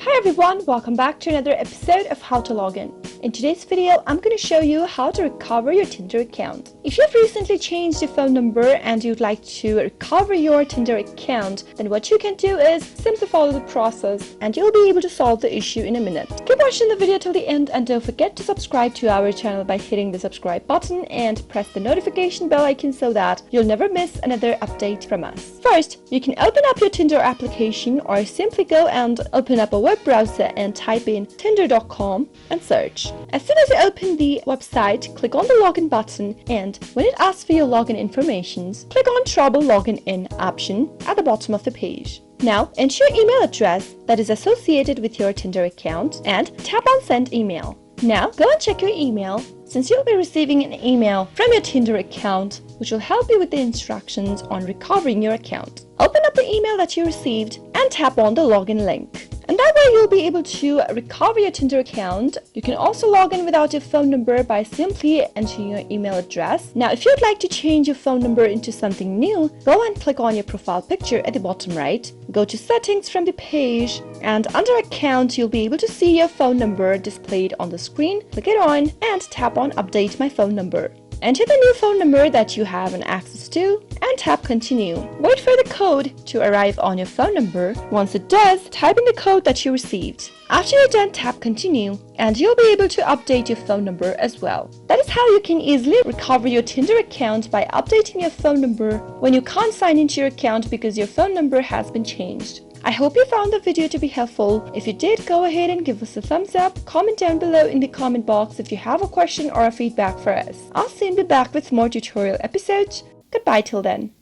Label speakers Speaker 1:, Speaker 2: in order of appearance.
Speaker 1: Hi everyone, welcome back to another episode of How to Login. In today's video, I'm going to show you how to recover your Tinder account. If you've recently changed your phone number and you'd like to recover your Tinder account, then what you can do is simply follow the process and you'll be able to solve the issue in a minute. Keep watching the video till the end and don't forget to subscribe to our channel by hitting the subscribe button and press the notification bell icon so that you'll never miss another update from us. First, you can open up your Tinder application or simply go and open up a web browser and type in tinder.com and search. As soon as you open the website, click on the login button and when it asks for your login information, click on Trouble Login In option at the bottom of the page. Now, enter your email address that is associated with your Tinder account and tap on Send Email. Now, go and check your email since you'll be receiving an email from your Tinder account which will help you with the instructions on recovering your account. Open up the email that you received and tap on the login link. And that way you'll be able to recover your Tinder account. You can also log in without your phone number by simply entering your email address. Now, if you'd like to change your phone number into something new, go and click on your profile picture at the bottom right. Go to Settings from the page and under Account, you'll be able to see your phone number displayed on the screen. Click it on and tap on Update My Phone Number. Enter the new phone number that you have an access to and tap Continue. Wait for the code to arrive on your phone number. Once it does, type in the code that you received. After you're done, tap Continue and you'll be able to update your phone number as well. That is how you can easily recover your Tinder account by updating your phone number when you can't sign into your account because your phone number has been changed. I hope you found the video to be helpful. If you did, go ahead and give us a thumbs up. Comment down below in the comment box if you have a question or a feedback for us. I'll soon be back with more tutorial episodes. Goodbye till then.